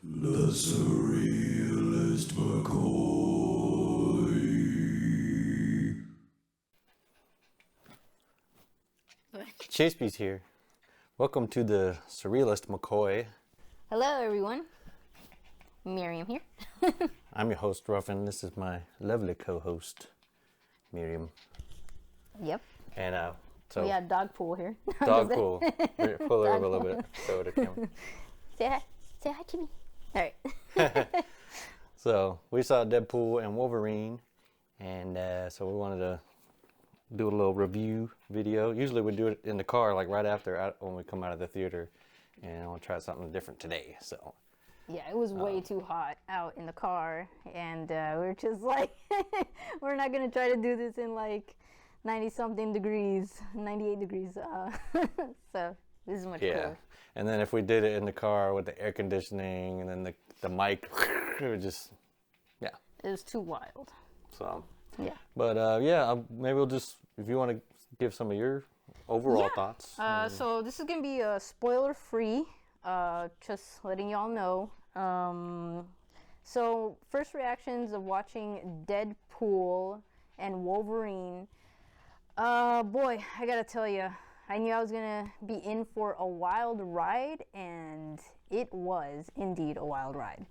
The Surrealist McCoy. Chaseby's here. Welcome to the Surrealist McCoy. Hello, everyone. Miriam here. I'm your host, Ruffin. This is my lovely co-host, Miriam. Yep. And We got Dogpool here. Dogpool. Pull her over a little bit. So the camera. Say hi. Say hi to me. All right. So we saw Deadpool and Wolverine, and so we wanted to do a little review video. Usually we do it in the car, like right after when we come out of the theater, and I want to try something different today. So. Yeah, it was way too hot out in the car, and we're just like, we're not gonna try to do this in like 90-something degrees, 98 degrees. So this is much cooler. And then if we did it in the car with the air conditioning and then the mic, it would just, It was too wild. So. Yeah. But maybe we'll just, if you want to give some of your overall thoughts. So this is gonna be spoiler-free. Just letting y'all know. So first reactions of watching Deadpool and Wolverine. Boy, I gotta tell you, I knew I was gonna be in for a wild ride, and it was indeed a wild ride.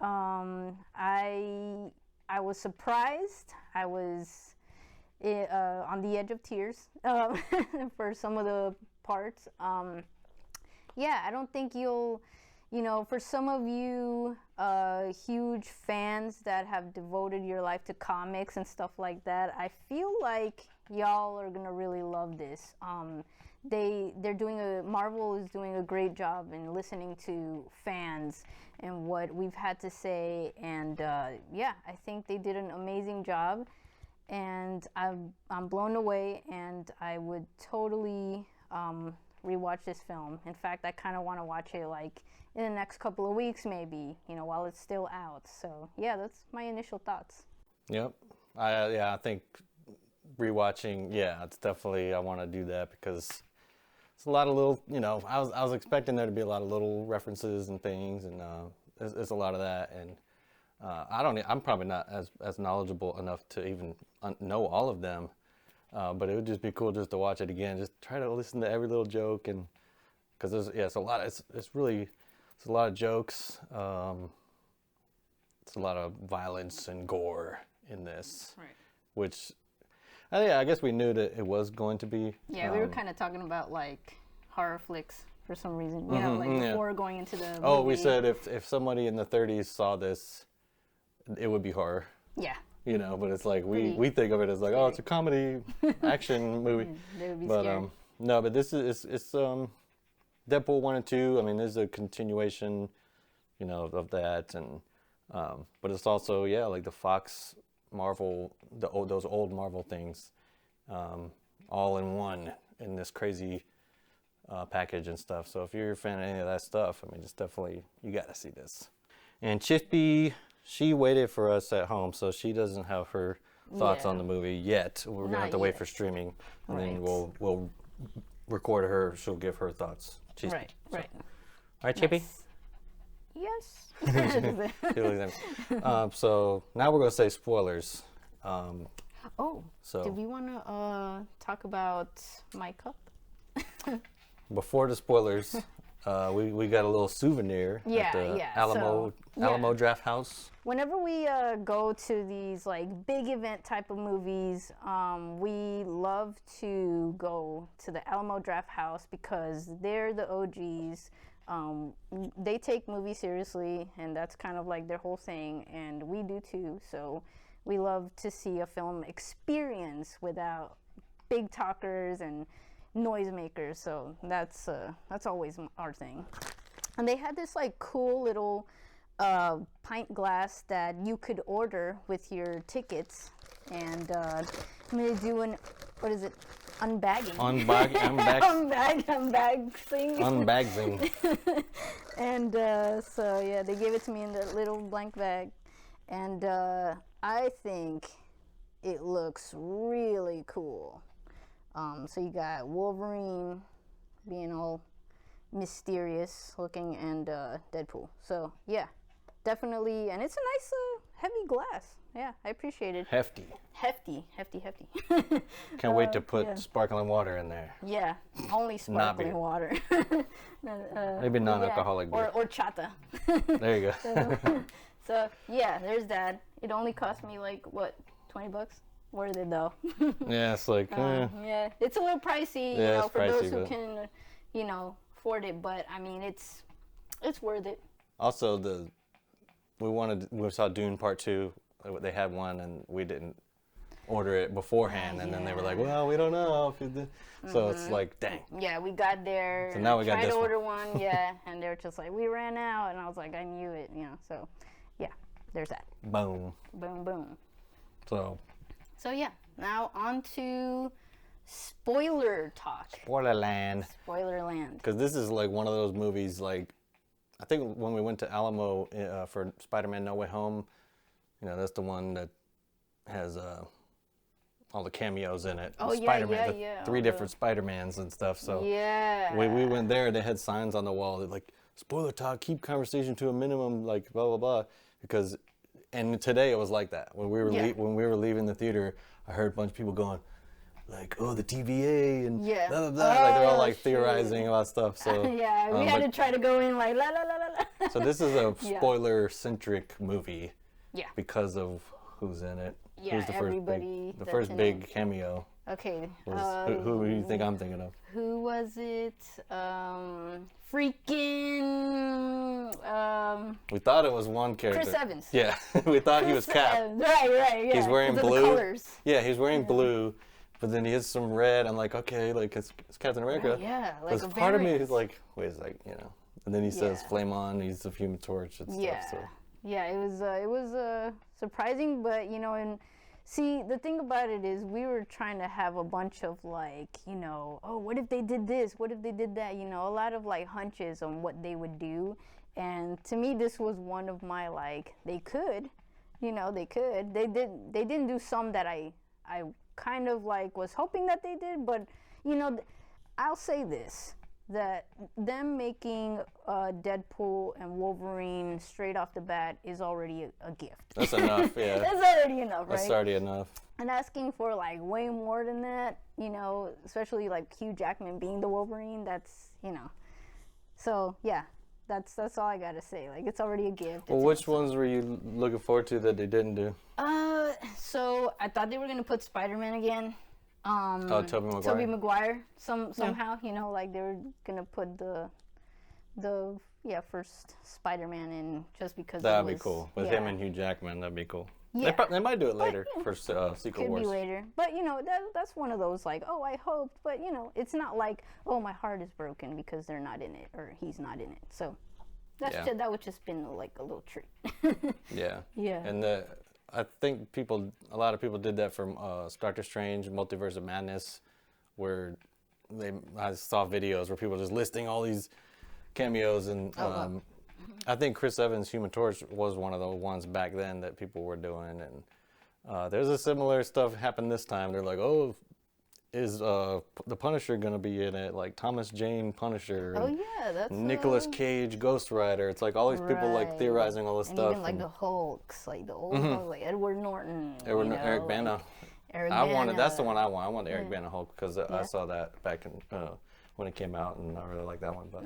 I was surprised. I was on the edge of tears for some of the parts. I don't think for some of you huge fans that have devoted your life to comics and stuff like that, I feel like y'all are gonna really love this. Marvel is doing a great job in listening to fans and what we've had to say, and I think they did an amazing job, and I'm blown away, and I would totally rewatch this film. In fact, I kind of want to watch it like in the next couple of weeks, maybe, while it's still out. So yeah, that's my initial thoughts. Yep. I think rewatching, it's definitely, I want to do that because it's a lot of little, I was expecting there to be a lot of little references and things, and it's a lot of that, and I'm probably not as knowledgeable enough to even know all of them. But it would just be cool just to watch it again, just try to listen to every little joke, and because it's a lot. It's a lot of jokes. It's a lot of violence and gore in this, Right. Which, I guess we knew that it was going to be. Yeah, we were kind of talking about like horror flicks for some reason, before going into the movie. Oh, we said if somebody in the 30s saw this, it would be horror. Yeah. But it's like we think of it as like, oh, it's a comedy action movie. They would be But scared. no, but this is it's Deadpool 1 and 2. I mean, this is a continuation, of that, and but it's also like the Fox Marvel, those old Marvel things, all in one in this crazy package and stuff. So if you're a fan of any of that stuff, I mean, just definitely you got to see this. And Chippy, she waited for us at home, so she doesn't have her thoughts on the movie yet. We're gonna have to wait for streaming, and then we'll record her. She'll give her thoughts. Right. All right, Chippy. Yes. So now we're gonna say spoilers. Do we want to talk about my cup? Before the spoilers, we got a little souvenir at the Alamo Draft House. Whenever we go to these like big event type of movies, we love to go to the Alamo Draft House because they're the OGs. They take movies seriously, and that's kind of like their whole thing, and we do too. So we love to see a film experience without big talkers and noisemakers. So that's always our thing. And they had this like cool little pint glass that you could order with your tickets, and I'm gonna do unbagging. Unbagging. And they gave it to me in the little blank bag, and I think it looks really cool. So you got Wolverine being all mysterious looking, and Deadpool. So yeah, definitely, and it's a nice heavy glass. Yeah, I appreciate it. Hefty. Hefty. Can't wait to put sparkling water in there. Yeah, only sparkling beer. water. Maybe non-alcoholic yeah. beer. Or chata. There you go. So yeah, there's that. It only cost me like what, $20? Worth it though. Yeah, it's like Yeah, it's a little pricey, Yeah, for it's those pricey, who but- can, afford it. But I mean, it's worth it. Also we saw Dune Part 2. They had one and we didn't order it beforehand, and then they were like, well, we don't know if you did. So it's like, dang. Yeah, we got there. So now we got tried this to one. order one, yeah, and they were just like, we ran out, and I was like, I knew it, So yeah, there's that. Boom. Boom, boom. So Yeah, now on to spoiler talk. Spoilerland. Spoilerland. Because this is like one of those movies, like, I think when we went to Alamo for Spider-Man No Way Home, that's the one that has all the cameos in it. Oh, yeah, Spider-Man, yeah. Three different Spider-Mans and stuff. So Yeah. we went there, they had signs on the wall that like, spoiler talk, keep conversation to a minimum, like blah, blah, blah. And today it was like that. When we were leaving the theater, I heard a bunch of people going, like, oh, the TVA and Yeah. blah, blah, blah. Like they're all like shoot. theorizing about stuff. So Yeah, we had to try to go in like la la la la la. So this is a Yeah. spoiler-centric movie Yeah. because of who's in it. Yeah, Who's the everybody the that's first in big it. cameo? Okay. Who do you think I'm thinking of? Who was it? Freaking. We thought it was one character. Chris Evans. Yeah, we thought he was Chris Cap. Evans. Right. Yeah. He's wearing 'cause of blue. The colors. Yeah, he's wearing blue, but then he has some red. I'm like, okay, like it's Captain America. Right, yeah, like Because a part of me variant. is like, wait a sec, And then he says, Yeah. "Flame on." He's the Human Torch and Yeah. stuff. So Yeah, it was surprising, but and see, the thing about it is we were trying to have a bunch of like, oh, what if they did this? What if they did that? A lot of like hunches on what they would do. And to me, this was one of my like, they could, they could. They didn't do some that I kind of like was hoping that they did, but I'll say this, that them making Deadpool and Wolverine straight off the bat is already a gift. that's enough. Yeah, That's already enough, right? that's already enough. And asking for like way more than that, especially like Hugh Jackman being the Wolverine, that's So yeah, that's all I gotta say. Like, it's already a gift. Well, It's which ones were you looking forward to that they didn't do? So I thought they were gonna put Spider-Man again. Tobey Maguire. Tobey Maguire. Somehow, like they were gonna put the first Spider-Man in just because That'd it be was, cool. With yeah. him and Hugh Jackman, that'd be cool. Yeah. They might do it later for Secret Could Wars. be later, but that's one of those like, oh, I hoped, but it's not like, oh, my heart is broken because they're not in it or he's not in it. So that would just been like a little treat. Yeah. Yeah. And I think a lot of people did that from Doctor Strange, Multiverse of Madness, where I saw videos where people just listing all these cameos, and I think Chris Evans' Human Torch was one of the ones back then that people were doing, and there's a similar stuff happened this time. They're like, oh, is the Punisher gonna be in it? Like Thomas Jane Punisher. Oh and yeah, that's Nicolas Cage Ghost Rider. It's like all these people like Right. theorizing all this and stuff. even like the Hulks, like the old Hulk, like Edward Norton, Eric Bana. Like Eric That's the Bana. one I want. I want the Eric Bana Hulk because I saw that back in when it came out, and I really like that one. But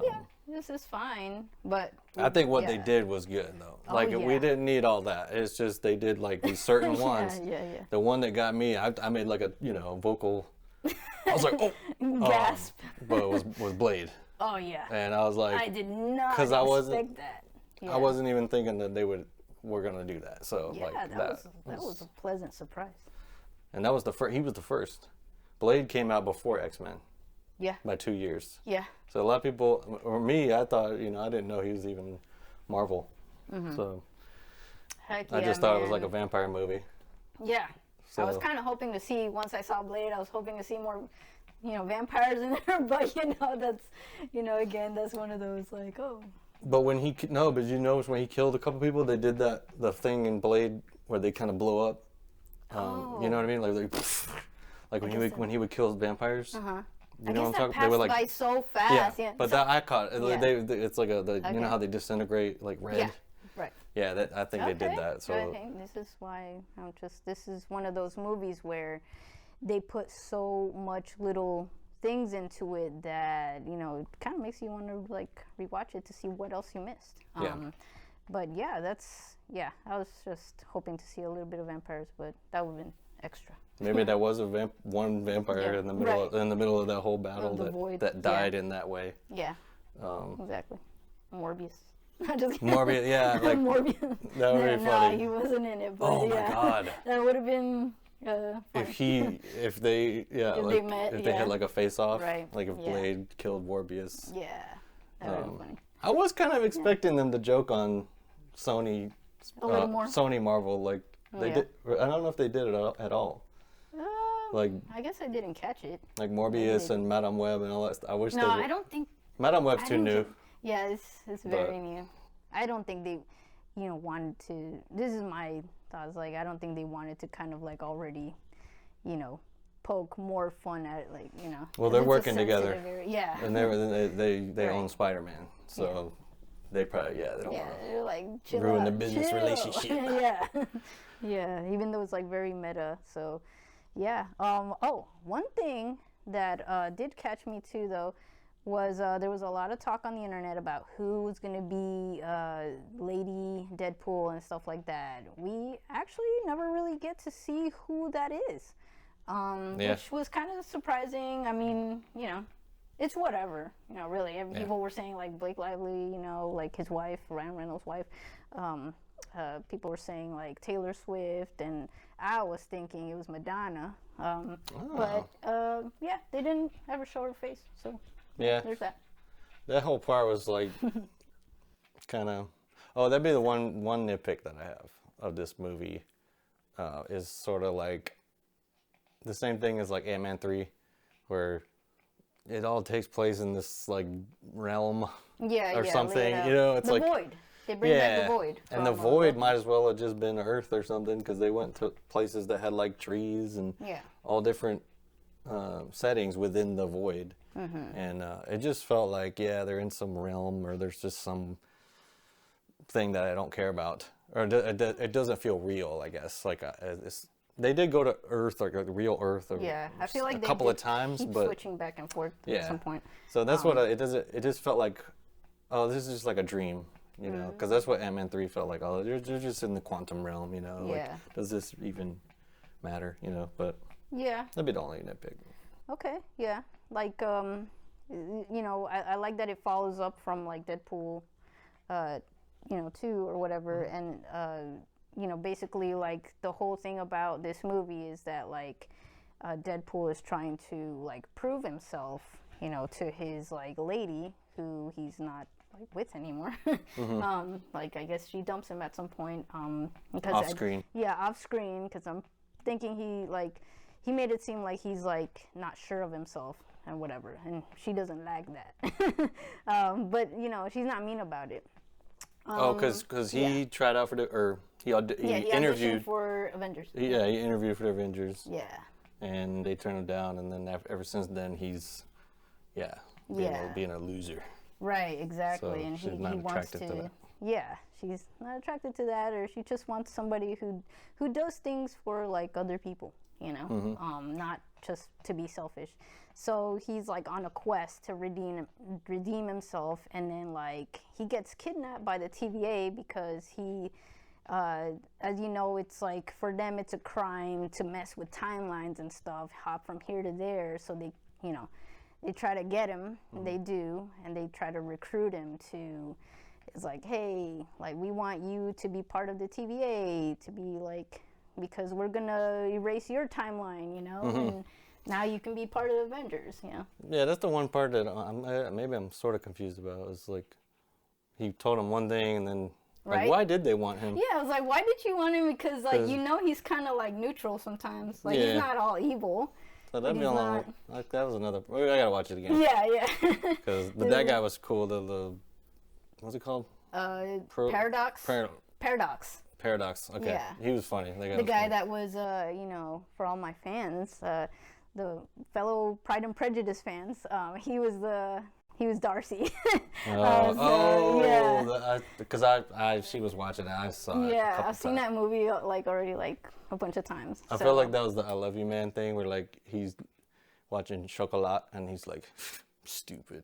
Yeah, this is fine, but I think what they yeah. did was good though. Oh, Like yeah. we didn't need all that. It's just they did like these certain ones. Yeah. The one that got me, I made like a vocal. I was like, oh, Gasp. but it was Blade, Oh yeah. and I was like, I did not 'cause I wasn't- expect that. Yeah. I wasn't even thinking that were gonna do that. So Yeah, like that was a pleasant surprise. and that was the first. He was the first. Blade came out before X-Men Yeah. by 2 years. Yeah. So a lot of people, or me, I thought, I didn't know he was even Marvel. So Heck I yeah, just thought it was man. like a vampire movie. Yeah. I was So- kind of hoping to see, once I saw Blade, I was hoping to see more, vampires in there. But, that's, again, that's one of those like, oh. But when but you notice when he killed a couple people, they did the thing in Blade where they kind of blow up. You know what I mean? Like when he would kill vampires, You know what I'm that talking? passed They were like, by so fast. Yeah. But So- that I caught. Yeah. It's like you know how they disintegrate like red. Yeah. Right. Yeah, I think they did Okay. that. So Okay. This is why this is one of those movies where they put so much little things into it that, you know, it kind of makes you want to like rewatch it to see what else you missed. Yeah. But yeah, I was just hoping to see a little bit of vampires, but that would have been extra. maybe there was one vampire Yeah, in the middle right. in the middle of that whole battle the void. that died in that way. Yeah. Exactly. Morbius. Just kidding. Morbius, yeah, like Morbius. that would be No, funny. he wasn't in it. But Oh my yeah, God. that would have been. If they met, if they had like a face off, Right, like if yeah. Blade killed Morbius. Yeah, that would have been funny. I was kind of expecting them to joke on Sony, A little more. Sony Marvel, like they yeah. did. I don't know if they did it at all. Like I guess I didn't catch it. like Morbius and Madame Web and all that stuff. I wish No, they would. I don't think. Madame Web's I too don't new. think- Yeah, it's very new. I don't think they, wanted to. This is my thoughts. Like, I don't think they wanted to kind of like already, poke more fun at it. Like, Well, 'cause they're it's a working together. sensitive area. Yeah. And they Right. own Spider-Man, so they probably they don't Yeah, want they're like chill ruin out, the business chill. relationship. Yeah, yeah. Even though it's like very meta. So, yeah. Oh, one thing that did catch me too, though, was there was a lot of talk on the internet about who's gonna be Lady Deadpool and stuff like that. We actually never really get to see who that is, which was kind of surprising. I mean, it's whatever, really. People were saying like Blake Lively, like his wife, Ryan Reynolds' wife. People were saying like Taylor Swift, and I was thinking it was Madonna. But yeah, they didn't ever show her face, so Yeah. there's that. That whole part was like kind of. Oh, that'd be the one nitpick that I have of this movie. Is sort of like the same thing as like Ant-Man 3, where it all takes place in this like realm Yeah, or yeah, something. laid out. You know, it's the like void. They bring back the void. and the from, void Loki. might as well have just been Earth or something, because they went to places that had like trees and Yeah. all different settings within the void. Mm-hmm. And it just felt like, they're in some realm, or there's just some thing that I don't care about, or it doesn't feel real, I guess. Like they did go to Earth, like the real Earth, Yeah, I feel like a they couple did of times, keep but switching back and forth at some point. so that's what it doesn't. It just felt like, oh, this is just like a dream, Mm-hmm. because that's what Ant-Man 3 felt like. Oh, they're just in the quantum realm, Like, Yeah. does this even matter, But Yeah. that'd be the only nitpick. Okay. Yeah. Like I like that it follows up from like Deadpool, 2 or whatever, and basically like the whole thing about this movie is that like Deadpool is trying to like prove himself, to his like lady who he's not like with anymore. Like I guess she dumps him at some point. Because Off screen. Yeah, off screen, because I'm thinking he made it seem like he's like not sure of himself and whatever, and she doesn't like that. But she's not mean about it. Because he tried out for he He interviewed auditioned for Avengers. he interviewed for the Avengers, Yeah. and they turned him down, and then ever since then he's being a loser. Right, exactly. So And she's he not wants attracted to to. that. Yeah, she's not attracted to that, or she just wants somebody who does things for like other people, not just to be selfish. So he's like on a quest to redeem himself, and then like he gets kidnapped by the TVA because he, as you know, it's like for them it's a crime to mess with timelines and stuff, hop from here to there. So they, they try to get him, and they do, and they try to recruit him to. It's like, hey, like we want you to be part of the TVA, to be like, because we're gonna erase your timeline, and now you can be part of the Avengers, Yeah, that's the one part that maybe I'm sort of confused about. It's like he told him one thing, and then like, Right? why did they want him? Yeah, I was like, why did you want him? Because like 'Cause- he's kind of like neutral sometimes. Like Yeah. he's not all evil. So that'd be he's a not- long. Like, that was another. I gotta watch it again. Yeah. But that guy was cool. The what's it called? Paradox. Paradox. Paradox. Okay. Yeah. He was funny. That guy The was guy funny. that was, for all my fans, the fellow Pride and Prejudice fans, he was Darcy. Because she was watching it. I saw it. Yeah, I've seen that movie like already like a bunch of times. I feel like that was the "I Love You Man" thing, where like he's watching Chocolat and he's like, stupid.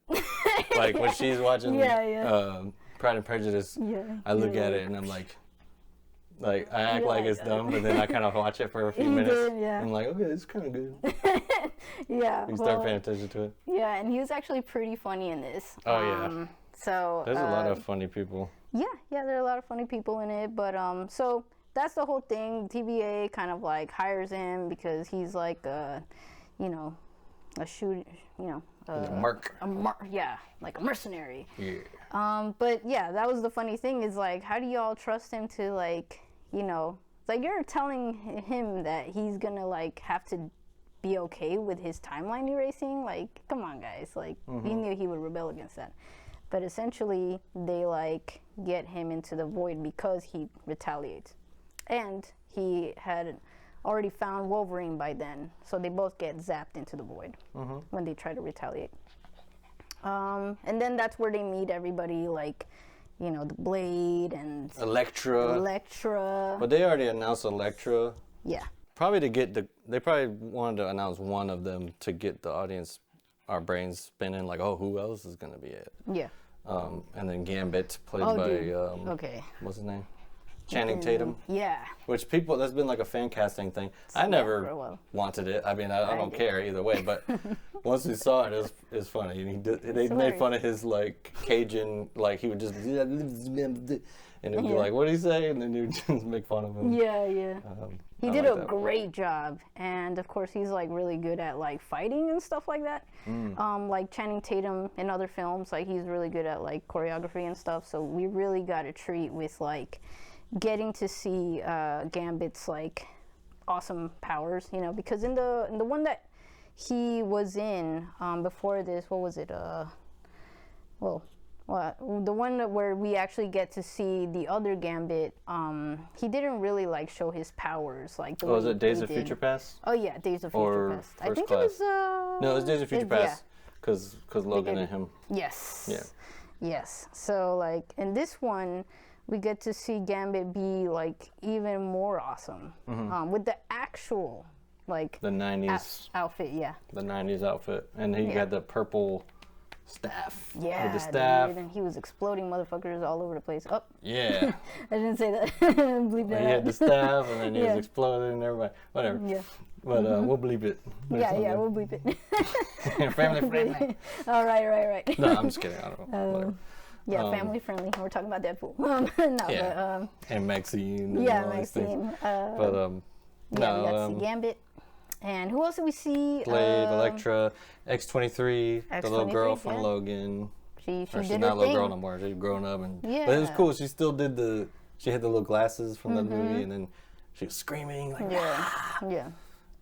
Like when she's watching Pride and Prejudice, I look at it and I'm like I act like it's dumb, but then I kind of watch it for a few minutes. I'm like, okay, it's kind of good. You start paying attention to it. Yeah, and he was actually pretty funny in this. Oh yeah. So there's a lot of funny people. Yeah, there are a lot of funny people in it, but so that's the whole thing. TVA kind of like hires him because he's like a merc. Like a mercenary. Yeah. But yeah, that was the funny thing is like, how do y'all trust him to like, like you're telling him that he's gonna like have to be okay with his timeline erasing? Like, come on, guys. Like, he knew he would rebel against that. But essentially, they like get him into the void because he retaliates, and he had already found Wolverine by then, so they both get zapped into the void when they try to retaliate. And then that's where they meet everybody, like, the Blade and Elektra. But they already announced Elektra. Yeah. Probably to get they probably wanted to announce one of them to get the audience, our brains spinning, like, oh, who else is gonna be it? Yeah. And then Gambit, played by what's his name? Channing Tatum. Yeah. Which that's been like a fan casting thing. I never wanted it. I mean, I don't care either way. But once we saw it, it's funny. And they made fun of his like Cajun, like he would just and it'd be like, what did he say? And then they would just make fun of him. Yeah. He did a great job, and of course he's like really good at like fighting and stuff like that. Like Channing Tatum in other films, like he's really good at like choreography and stuff. So we really got a treat with like getting to see Gambit's like awesome powers, because in the one that he was in before this, what was it? The one where we actually get to see the other Gambit, he didn't really like show his powers like the way was it Days of Future Past? Oh yeah, Days of Future Past. I think it was no, it was Days of Future Past because Logan and him. Yes. Yeah. Yes. So like in this one, we get to see Gambit be like even more awesome with the actual like the 90s outfit. Yeah. The 90s outfit, and he had the purple staff. Yeah, with the staff. Dude, and he was exploding motherfuckers all over the place. Oh. Yeah. I didn't say that. Bleep that. He had the staff, and then he was exploding, and everybody. Whatever. Yeah. But we'll bleep it. Yeah, we'll bleep it. Family friendly. All right. No, I'm just kidding. I don't know. Whatever. Yeah, family friendly. We're talking about Deadpool. And Maxine. And Maxine. We got to see Gambit. And who else did we see? Blade, Elektra, X-23, the little girl from Logan. She she's did not her a little thing. girl no more. She's grown up. But it was cool. She still did she had the little glasses from the movie, and then she was screaming like, yeah.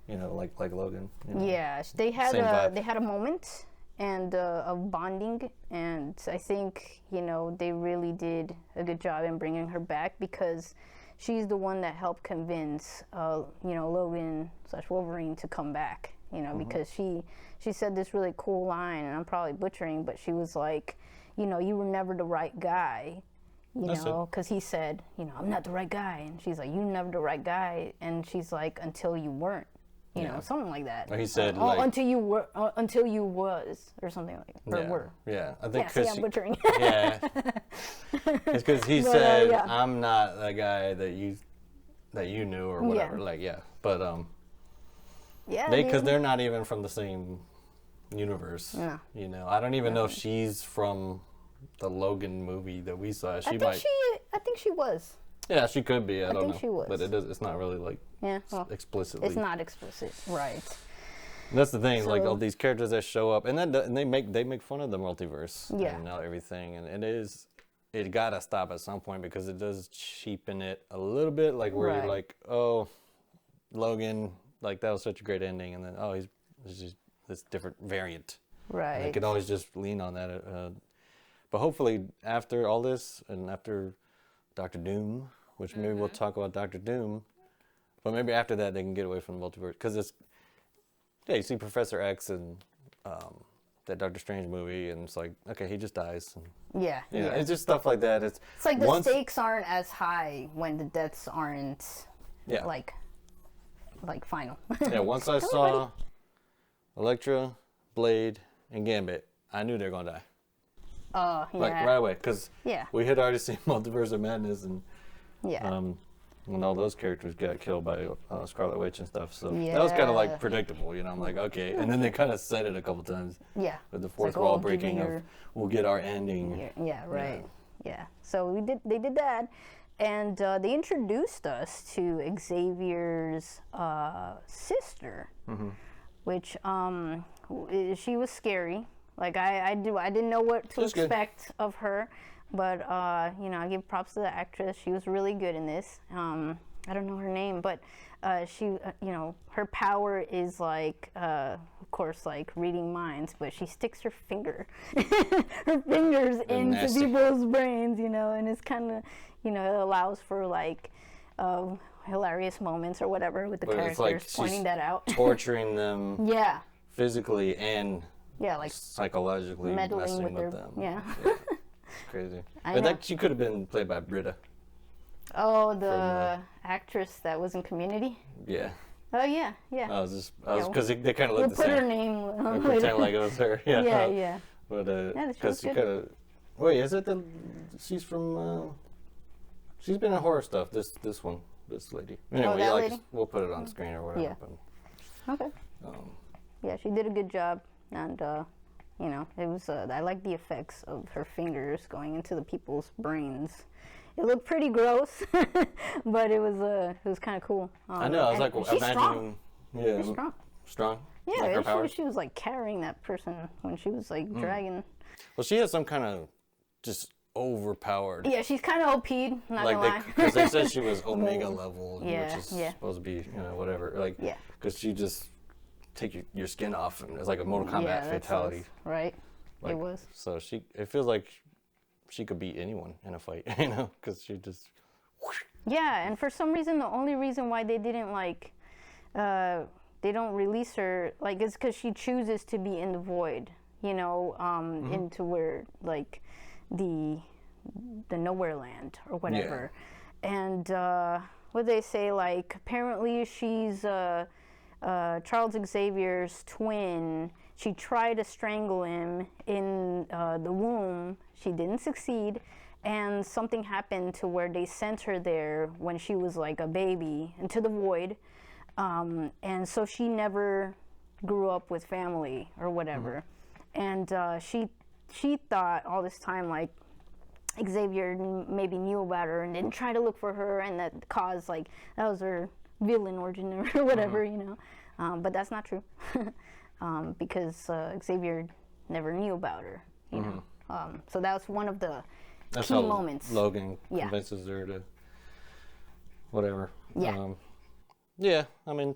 Like Logan. Yeah, they had a moment and of bonding, and I think they really did a good job in bringing her back because she's the one that helped convince Logan / Wolverine to come back. Because she said this really cool line, and I'm probably butchering, but she was like, you were never the right guy. Because he said, I'm not the right guy, and she's like, you're never the right guy, and she's like, until you weren't. Something like that. Or he said, until you were, until you was, or something like that. Or were. Yeah, I think I'm butchering. Yeah. It's because he said, I'm not the guy that you knew or whatever. But because they're not even from the same universe. Yeah. I don't even know if she's from the Logan movie that we saw. I think she was. Yeah, she could be. I don't know. She was. But it's not really like explicitly. It's not explicit, right? And that's the thing. Like all these characters that show up, and they make fun of the multiverse. Yeah. And everything, and it gotta stop at some point because it does cheapen it a little bit. Like where you're like, oh, Logan, like that was such a great ending, and then he's just this different variant. Right. And they can always just lean on that. But hopefully after all this and after Doctor Doom, which maybe we'll talk about Doctor Doom, but maybe after that they can get away from the multiverse because Yeah, you see Professor X and that Doctor Strange movie, and it's like, okay, he just dies. And, Yeah, you know, yeah. it's just stuff like that. It's It's like the once- stakes aren't as high when the deaths aren't Yeah. like final. Yeah, once I saw Elektra, Blade, and Gambit, I knew they were gonna die. Yeah. Like right away, because Yeah. we had already seen Multiverse of Madness, and Yeah. when all those characters got killed by Scarlet Witch and stuff. So that was kind of like Yeah. predictable, you know. I'm like, okay, and then they kind of said it a couple times Yeah. with the It's fourth like, wall oh, give me breaking your- of we'll get our ending. Yeah, right. Yeah. So they did that, and they introduced us to Xavier's sister, which she was scary. Like I didn't know what to She was good. expect of her, but you know, I give props to the actress. She was really good in this. I don't know her name, but she, you know, her power is like, of course, like reading minds, but she sticks her fingers into nasty. people's brains, you know, and it's kind of, you know, it allows for like hilarious moments or whatever with the But it's like characters pointing she's that out. torturing them Yeah, physically and yeah, like psychologically meddling messing with with their, them. yeah. Crazy. I But know. that she could have been played by Britta. Oh, the actress that was in Community. Yeah. Oh yeah, yeah. I was Yeah, because they kind of we'll looked the put her same. name. I pretend like it was her. Yeah. Yeah, yeah. But she was because she good. kind of wait, is it the she's from? She's been in horror stuff. This one, this lady. Anyway, that like lady? we'll put it on the screen or whatever. Yeah. But, Okay. Yeah, she did a good job, and you know, it was. I like the effects of her fingers going into the people's brains. It looked pretty gross, but it was kind of cool. I know. I was and like, she's imagining. strong. Yeah. She's strong. Strong. Yeah, Like her power? she was like carrying that person when she was like dragging. Well, she has some kind of just overpowered. Yeah, she's kind of OP'd. Not Like gonna lie. because they said she was Omega level, Yeah, which is yeah. supposed to be whatever. Like Yeah. because she just take your skin off and it's like a Mortal Kombat yeah, that's fatality. right. Like, it was. So it feels like she could beat anyone in a fight, you know, because she just. Yeah, and for some reason, the only reason why they didn't like, they don't release her, like, is because she chooses to be in the void, you know, into where, like, the nowhere land or whatever. And what they say, like, apparently she's Charles Xavier's twin. She tried to strangle him in the womb. She didn't succeed. And something happened to where they sent her there when she was like a baby into the void. And so she never grew up with family or whatever. And she thought all this time like Xavier maybe knew about her and didn't try to look for her, and that caused like that was her villain origin or whatever, you know. But that's not true because Xavier never knew about her, you know. So that was one of the That's key how moments. Logan Yeah. convinces her to whatever. Yeah. Yeah, I mean,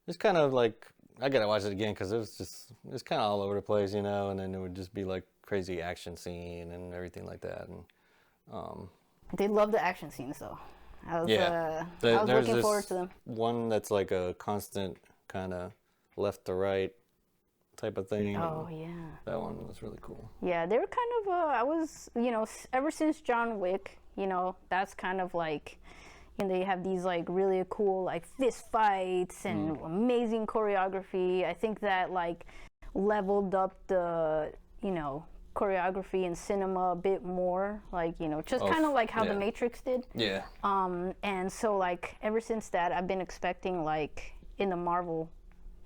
it's kind of like I gotta watch it again because it's kind of all over the place, you know. And then it would just be like crazy action scene and everything like that. And They love the action scenes though. I was yeah, I was there's looking this forward to them. one that's like a constant kind of left to right type of thing. Oh and yeah. that one was really cool. Yeah, they were kind of. I was, you know, ever since John Wick, you know, that's kind of like, you know, they have these like really cool like fist fights and amazing choreography. I think that like leveled up the, you know, choreography in cinema a bit more. Like, you know, just kind of like how yeah. The Matrix did. Yeah. And so like ever since that, I've been expecting like in the Marvel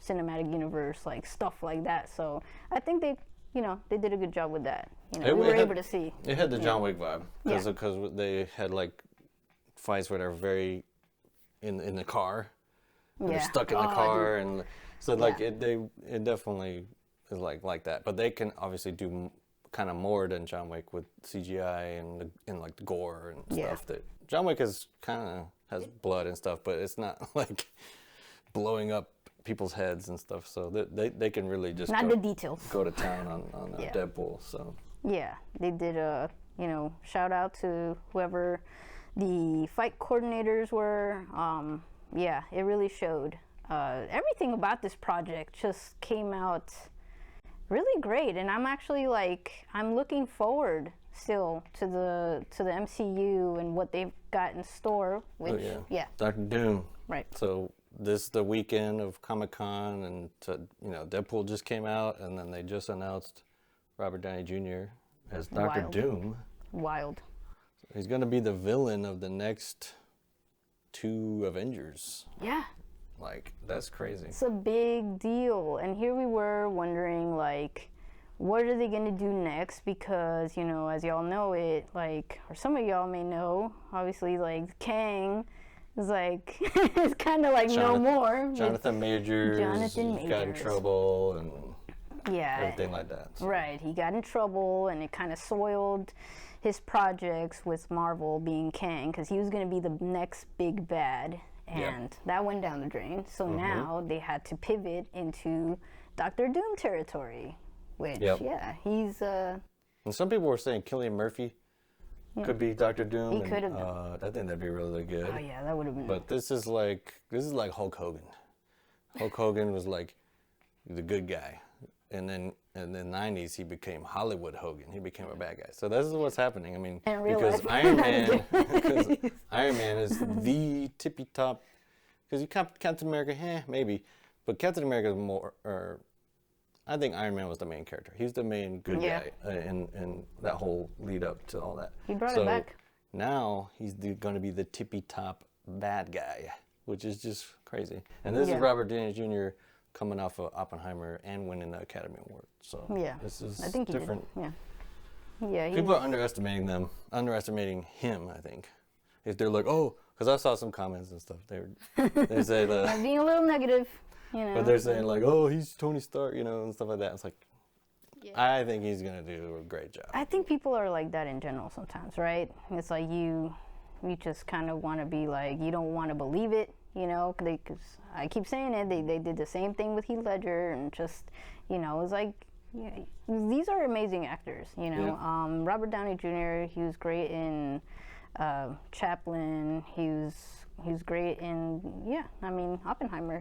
cinematic universe, like stuff like that. So I think they, you know, they did a good job with that. You know, we were able to see. It had the John Wick vibe Yeah. because they had like fights where they're very in the car. They're Yeah. stuck in the Oh, car, and so like Yeah. it definitely is like that. But they can obviously do kind of more than John Wick with CGI and like the gore and Yeah. stuff. That John Wick is kind of has blood and stuff, but it's not like blowing up people's heads and stuff. So they can really just Not the details. go to town on Yeah. Deadpool. So Yeah, they did a, you know, shout out to whoever the fight coordinators were. Yeah, it really showed. Everything everything about this project just came out really great, and I'm actually I'm looking forward still to the MCU and what they've got in store. Which Dr. Doom. Right. So this is the weekend of Comic-Con, and Deadpool just came out, and then they just announced Robert Downey Jr. as Dr. Doom. Wild. He's going to be the villain of the next 2 Avengers. Yeah. That's crazy. It's a big deal. And here we were wondering, what are they going to do next? Because, as y'all know it, or some of y'all may know, obviously, Kang is it's kind of no more. Jonathan Majors got in trouble and everything like that. So. Right. He got in trouble, and it kind of soiled his projects with Marvel being Kang, because he was going to be the next big bad. And that went down the drain. So now they had to pivot into Dr. Doom territory, which, he's... And some people were saying Cillian Murphy could be Dr. Doom. He could have. I think that'd be really good. Oh, yeah, that would have been... But this is like Hulk Hogan. Hulk Hogan was the good guy. And then in the 90s, he became Hollywood Hogan. He became a bad guy. So this is what's happening. I mean, because Iron Man is the tippy top. Because Captain America, maybe. But Captain America is more, I think Iron Man was the main character. He's the main good guy in that whole lead up to all that. He brought it back. Now he's going to be the tippy top bad guy, which is just crazy. And this is Robert Downey Jr. coming off of Oppenheimer and winning the Academy Award. So this is different. People are underestimating him, I think. If they're because I saw some comments and stuff. They say being a little negative, But they're saying he's Tony Stark, and stuff like that. It's I think he's gonna do a great job. I think people are like that in general sometimes, right? It's you just kind of want to be you don't want to believe it. Because I keep saying it, they did the same thing with Heath Ledger, and just, it's these are amazing actors, Robert Downey Jr., he was great in Chaplin, he was great in, Oppenheimer,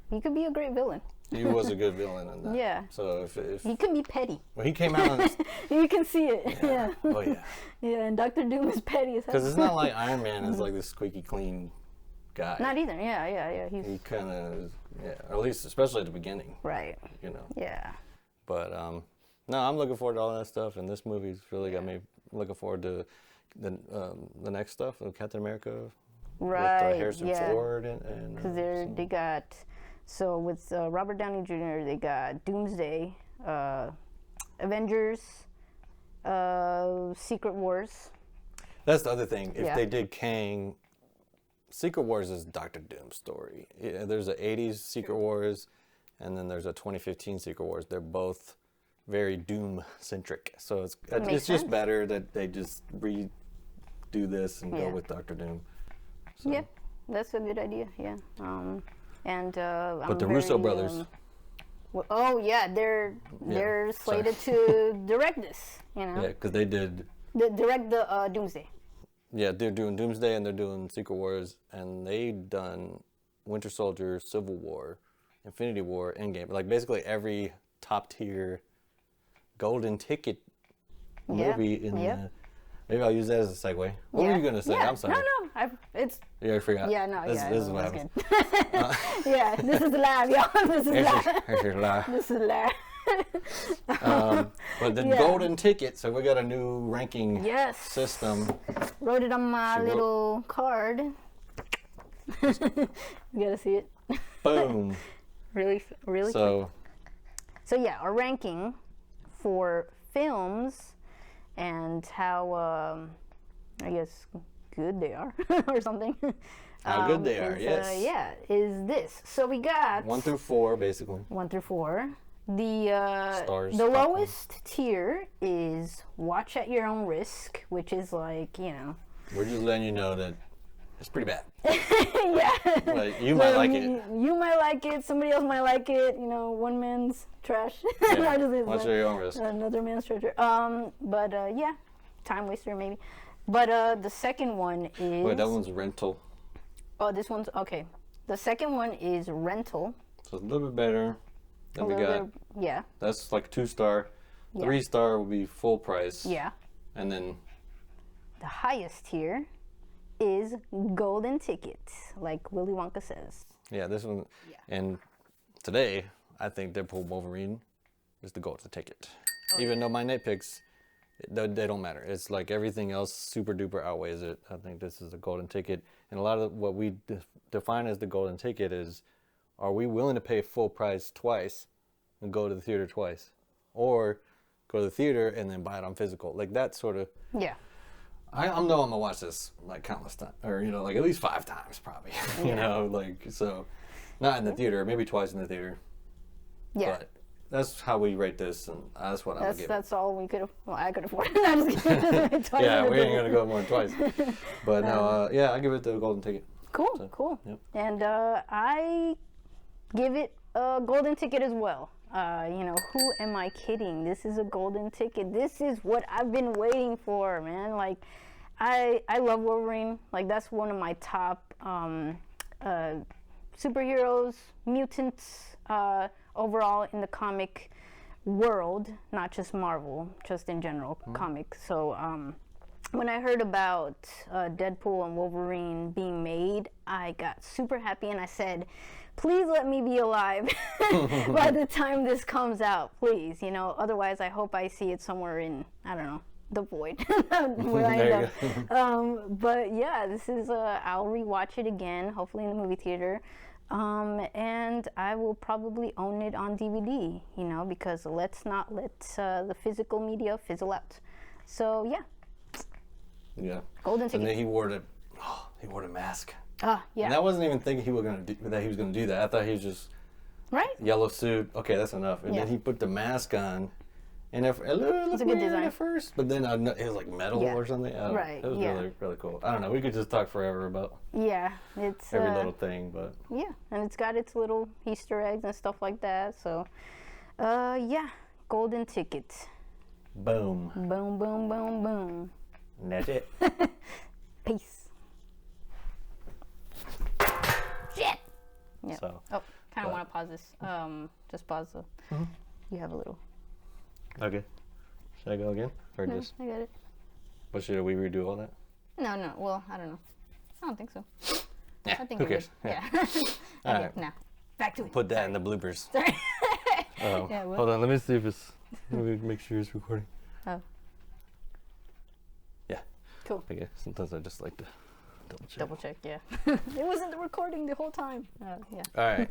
he could be a great villain. He was a good villain in that. Yeah. So if he could be petty. Well, he came out on you can see it. Yeah. Oh yeah. Yeah, and Dr. Doom is petty as hell. Because it's not like Iron Man is this squeaky clean guy. Not either. Yeah. He kind of, or at least especially at the beginning. Right. Yeah. But no, I'm looking forward to all that stuff, and this movie's really got me looking forward to the next stuff with Captain America. Right. With Harrison Ford and because they got with Robert Downey Jr. they got Doomsday, Avengers, Secret Wars. That's the other thing. If they did Kang, Secret Wars is Dr. Doom's story. There's a 80s Secret Wars, and then there's a 2015 Secret Wars. They're both very Doom-centric. So it's just better that they just redo this and go with Dr. Doom. So. Yeah, that's a good idea, yeah. But the Russo brothers. They're slated to direct this, Yeah, because they did. Direct the Doomsday. Yeah, they're doing Doomsday and they're doing Secret Wars, and they've done Winter Soldier, Civil War, Infinity War, Endgame. Basically every top tier golden ticket movie in the. Maybe I'll use that as a segue. What were you gonna say? Yeah. I'm sorry. No, it's. I forgot. Yeah, no, this is what happens. Yeah, this is live, y'all. This is live. This is live. But the golden ticket, so we got a new ranking system. Wrote it on my little card. You gotta see it. Boom. Really quick. So yeah, our ranking for films and how I guess good they are or something. How good they are, yes. Is this. So we got 1 through 4 basically. 1 through 4. The Stars, the lowest tier is watch at your own risk, which is We're just letting you know that it's pretty bad. Yeah. But you might like it. You might like it. Somebody else might like it. One man's trash. Yeah. Watch at your own risk. Another man's treasure. But time waster maybe. But the second one is. Wait, that one's rental. Oh, this one's okay. The second one is rental. So it's a little bit better. Then we got, yeah. that's like 2-star. Yeah. 3-star would be full price. Yeah. And then The highest tier is golden ticket, like Willy Wonka says. yeah, this one. Yeah. And today, I think Deadpool Wolverine is the golden ticket. Oh, Even though my nitpicks, they don't matter. It's like everything else super duper outweighs it. I think this is the golden ticket. And a lot of what we define as the golden ticket is, are we willing to pay full price twice and go to the theater twice? Or go to the theater and then buy it on physical? Like that sort of... Yeah. I know I'm gonna watch this like countless times, or like at least 5 times probably. Like so, not in the theater, maybe twice in the theater. Yeah. But that's how we rate this, and that's what I would give. That's all we could. Well, I could afford. I'm just kidding. Twice Yeah, in a we ain't day. gonna go more than twice. But no, yeah, I give it the golden ticket. Cool, So, cool. yep. And I give it a golden ticket as well. Who am I kidding? This is a golden ticket. This is what I've been waiting for, man. Like, I love Wolverine. Like, that's one of my top superheroes, mutants, overall in the comic world, not just Marvel, just in general comics. So, when I heard about Deadpool and Wolverine being made, I got super happy and I said, please let me be alive by the time this comes out, please. Otherwise I hope I see it somewhere in, I don't know, the void where I end up. But yeah, this is, I'll rewatch it again, hopefully in the movie theater. And I will probably own it on DVD, because let's not let the physical media fizzle out. So yeah. Yeah. Golden ticket. And then he wore the mask. Yeah. And I wasn't even thinking he was gonna do that. I thought he was just Right? yellow suit. Okay, that's enough. And then he put the mask on, and it looked a good weird design. at first, but then it was like metal Yeah. or something. I don't know. Right, It was yeah. really really cool. I don't know. We could just talk forever about Yeah. It's every little thing, but yeah, and it's got its little Easter eggs and stuff like that. So, yeah, golden ticket. boom, Boom, boom, boom, boom. and that's it. Peace. Shit. Yeah. So Oh, kind but- of want to pause this. Just pause. You have a little. okay, should I go again or just? I got it. But should we redo all that? No. Well, I don't know. I don't think so. Yeah. I think Who we're cares? good. Yeah. Yeah. All Okay, right. now back to it. Put that in the bloopers. Sorry. Oh, Yeah, what? hold on. Let me see if it's. Let me make sure it's recording. Oh. Yeah. Cool. Okay. Sometimes I just like to double check. Double check. Yeah. It wasn't recording the whole time. Yeah. All right.